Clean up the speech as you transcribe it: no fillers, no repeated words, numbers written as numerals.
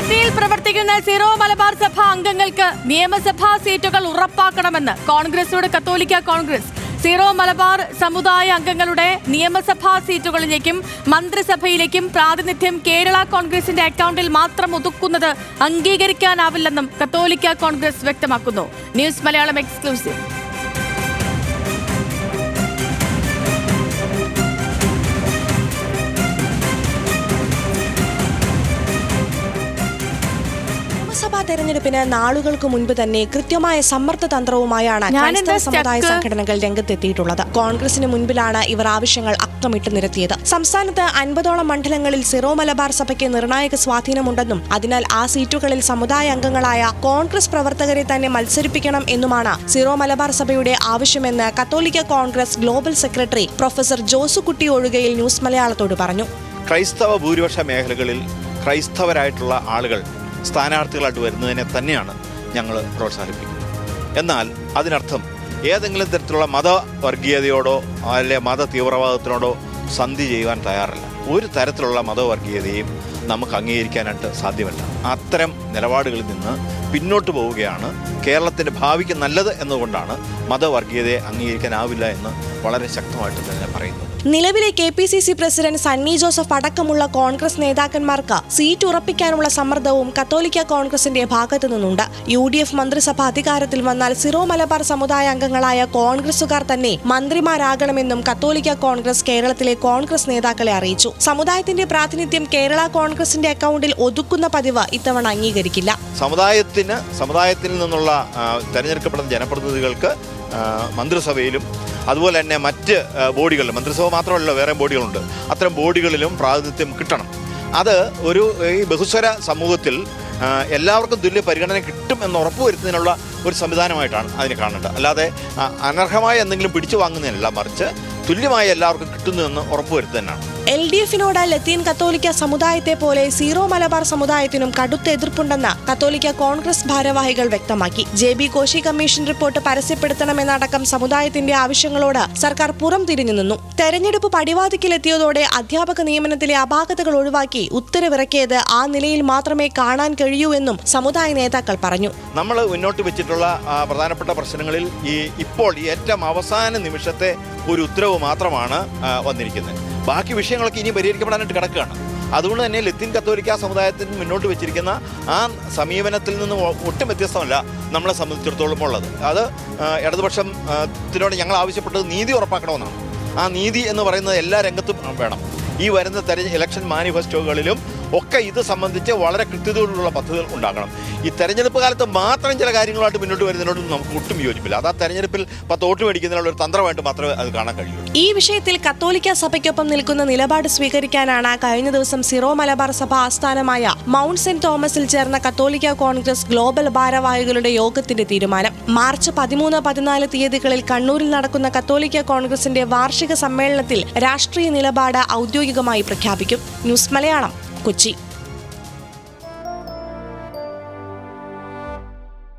കൊച്ചിയിൽ പ്രവർത്തിക്കുന്ന സിറോ മലബാർ സഭ അംഗങ്ങൾക്ക് നിയമസഭാ സീറ്റുകൾ ഉറപ്പാക്കണമെന്ന് കോൺഗ്രസിനോട് കത്തോലിക്ക കോൺഗ്രസ്. സിറോ മലബാർ സമുദായ അംഗങ്ങളുടെ നിയമസഭാ സീറ്റുകളിലേക്കും മന്ത്രിസഭയിലേക്കും പ്രാതിനിധ്യം കേരള കോൺഗ്രസിന്റെ അക്കൗണ്ടിൽ മാത്രം ഒതുക്കുന്നത് അംഗീകരിക്കാനാവില്ലെന്നും കത്തോലിക്ക കോൺഗ്രസ് വ്യക്തമാക്കുന്നു. News Malayalam exclusive. നിയമസഭാ തെരഞ്ഞെടുപ്പിന് നാളുകൾക്ക് മുൻപ് തന്നെ കൃത്യമായ സമ്മർദ്ദ തന്ത്രവുമായാണ് ക്രൈസ്തവ സമുദായ സംഘടനകൾ രംഗത്തെത്തിയിട്ടുള്ളത്. കോൺഗ്രസിന് മുൻപിലാണ് ഇവർ ആവശ്യങ്ങൾ അക്കമിട്ട് നിരത്തിയത്. സംസ്ഥാനത്ത് 50ഓളം മണ്ഡലങ്ങളിൽ സിറോ മലബാർ സഭയ്ക്ക് നിർണായക സ്വാധീനമുണ്ടെന്നും അതിനാൽ ആ സീറ്റുകളിൽ സമുദായ അംഗങ്ങളായ കോൺഗ്രസ് പ്രവർത്തകരെ തന്നെ മത്സരിപ്പിക്കണം എന്നുമാണ് സിറോ മലബാർ സഭയുടെ ആവശ്യമെന്ന് കത്തോലിക്ക Congress global secretary professor Josekutty Ozhukayil news മലയാളത്തോട് പറഞ്ഞു. ക്രൈസ്തവ ഭൂരിപക്ഷ മേഖലകളിൽ ക്രൈസ്തവരായിട്ടുള്ള ആളുകൾ സ്ഥാനാർത്ഥികളായിട്ട് വരുന്നതിനെ തന്നെയാണ് ഞങ്ങൾ പ്രോത്സാഹിപ്പിക്കുന്നത്. എന്നാൽ അതിനർത്ഥം ഏതെങ്കിലും തരത്തിലുള്ള മതവർഗീയതയോടോ അല്ലെ മത തീവ്രവാദത്തിനോടോ സന്ധി ചെയ്യുവാൻ തയ്യാറല്ല. ഒരു തരത്തിലുള്ള മതവർഗീയതയും നമുക്ക് അംഗീകരിക്കാനായിട്ട് സാധ്യമല്ല. അത്തരം നിലപാടുകളിൽ നിന്ന് പിന്നോട്ട് പോവുകയാണ് കേരളത്തിൻ്റെ ഭാവിക്ക് നല്ലത് എന്നുകൊണ്ടാണ് മതവർഗീയതയെ അംഗീകരിക്കാനാവില്ല എന്ന് വളരെ ശക്തമായിട്ട് തന്നെ പറയുന്നത്. നിലവിലെ KPCC പ്രസിഡന്റ് സണ്ണി ജോസഫ് അടക്കമുള്ള കോൺഗ്രസ് നേതാക്കന്മാർക്ക് സീറ്റ് ഉറപ്പിക്കാനുള്ള സമ്മർദ്ദവും കത്തോലിക്ക കോൺഗ്രസിന്റെ ഭാഗത്തു നിന്നുണ്ട്. UDF മന്ത്രിസഭ അധികാരത്തിൽ വന്നാൽ സിറോ മലബാർ സമുദായ അംഗങ്ങളായ കോൺഗ്രസുകാർ തന്നെ മന്ത്രിമാരാകണമെന്നും കത്തോലിക്ക കോൺഗ്രസ് കേരളത്തിലെ കോൺഗ്രസ് നേതാക്കളെ അറിയിച്ചു. സമുദായത്തിന്റെ പ്രാതിനിധ്യം കേരള കോൺഗ്രസിന്റെ അക്കൗണ്ടിൽ ഒതുക്കുന്ന പതിവ് ഇത്തവണ അംഗീകരിക്കില്ല. സമുദായത്തിൽ നിന്നുള്ള തെരഞ്ഞെടുക്കപ്പെടുന്ന ജനപ്രതിനിധികൾക്ക് മന്ത്രിസഭയിലും അതുപോലെ തന്നെ മറ്റ് ബോഡികളിലും, മന്ത്രിസഭ മാത്രമല്ല വേറെ ബോഡികളുണ്ട്, അത്തരം ബോഡികളിലും പ്രാതിനിധ്യം കിട്ടണം. അത് ഈ ബഹുസ്വര സമൂഹത്തിൽ എല്ലാവർക്കും തുല്യ പരിഗണന കിട്ടും എന്ന് ഉറപ്പുവരുത്തുന്നതിനുള്ള ഒരു സംവിധാനമായിട്ടാണ് അതിനെ കാണേണ്ടത്. അല്ലാതെ അനർഹമായ എന്തെങ്കിലും പിടിച്ചു വാങ്ങുന്നതിനല്ല, മറിച്ച് തുല്യമായി എല്ലാവർക്കും കിട്ടുന്നുവെന്ന് ഉറപ്പുവരുത്തുന്നതിനാണ്. LDFിനോട് ലത്തീൻ കത്തോലിക്ക സമുദായത്തെ പോലെ സീറോ മലബാർ സമുദായത്തിനും കടുത്ത എതിർപ്പുണ്ടെന്ന് കത്തോലിക്ക കോൺഗ്രസ് ഭാരവാഹികൾ വ്യക്തമാക്കി. JB കോശി കമ്മീഷൻ റിപ്പോർട്ട് പരസ്യപ്പെടുത്തണമെന്നടക്കം സമുദായത്തിന്റെ ആവശ്യങ്ങളോട് സർക്കാർ പുറം തിരിഞ്ഞു നിന്നു. തെരഞ്ഞെടുപ്പ് പടിവാതിക്കലെത്തിയതോടെ അധ്യാപക നിയമനത്തിലെ അപാകതകൾ ഒഴിവാക്കി ഉത്തരവിറക്കിയത് ആ നിലയിൽ മാത്രമേ കാണാൻ കഴിയൂ എന്നും സമുദായ നേതാക്കൾ പറഞ്ഞു. നമ്മൾ മുന്നോട്ട് വെച്ചിട്ടുള്ള പ്രധാനപ്പെട്ട പ്രശ്നങ്ങളിൽ ഇപ്പോൾ ഏറ്റവും അവസാന നിമിഷത്തെ ഒരു ഉത്തരവ് മാത്രമാണ് വന്നിരിക്കുന്നത്. ബാക്കി വിഷയങ്ങളൊക്കെ ഇനി പരിഹരിക്കപ്പെടാനായിട്ട് കിടക്കുകയാണ്. അതുകൊണ്ട് തന്നെ ലത്തീൻ കത്തോലിക്ക സമുദായത്തിന് മുന്നോട്ട് വെച്ചിരിക്കുന്ന ആ സമീപനത്തിൽ നിന്ന് ഒട്ടും വ്യത്യസ്തമല്ല നമ്മളെ സംബന്ധിച്ചിടത്തോളം ഉള്ളത്. അത് ഇടതുപക്ഷത്തിനോട് ഞങ്ങൾ ആവശ്യപ്പെട്ടത് നീതി ഉറപ്പാക്കണമെന്നാണ്. ആ നീതി എന്ന് പറയുന്നത് എല്ലാ രംഗത്തും വേണം. ഈ വരുന്ന ഇലക്ഷൻ മാനിഫെസ്റ്റോകളിലും ഒക്കെ ഇത് സംബന്ധിച്ച് വളരെ കൃത്യതയോടുള്ള പദ്ധതികൾ ഉണ്ടാകണം. ഈ തെരഞ്ഞെടുപ്പ് കാലത്ത് മാത്രം ചില കാര്യങ്ങളായിട്ട് മുന്നോട്ട് വരുന്നതിനോടും നമുക്ക് ഒട്ടും യോജിപ്പില്ല. അത് ആ തെരഞ്ഞെടുപ്പിൽ 10 വോട്ട് മേടിക്കുന്നതിനുള്ള ഒരു തന്ത്രമായിട്ട് മാത്രമേ അത് കാണാൻ കഴിയൂ. ഈ വിഷയത്തിൽ കത്തോലിക്ക സഭയ്ക്കൊപ്പം നിൽക്കുന്ന നിലപാട് സ്വീകരിക്കാനാണ് കഴിഞ്ഞ ദിവസം സിറോ മലബാർ സഭ ആസ്ഥാനമായ മൗണ്ട് സെന്റ് തോമസിൽ ചേർന്ന കത്തോലിക്ക കോൺഗ്രസ് ഗ്ലോബൽ ഭാരവാഹികളുടെ യോഗത്തിന്റെ തീരുമാനം. മാർച്ച് 13, 14 തീയതികളിൽ കണ്ണൂരിൽ നടക്കുന്ന കത്തോലിക്ക കോൺഗ്രസിന്റെ വാർഷിക സമ്മേളനത്തിൽ രാഷ്ട്രീയ നിലപാട് ഔദ്യോഗികമായി പ്രഖ്യാപിക്കും. ന്യൂസ് മലയാളം, കൊച്ചി.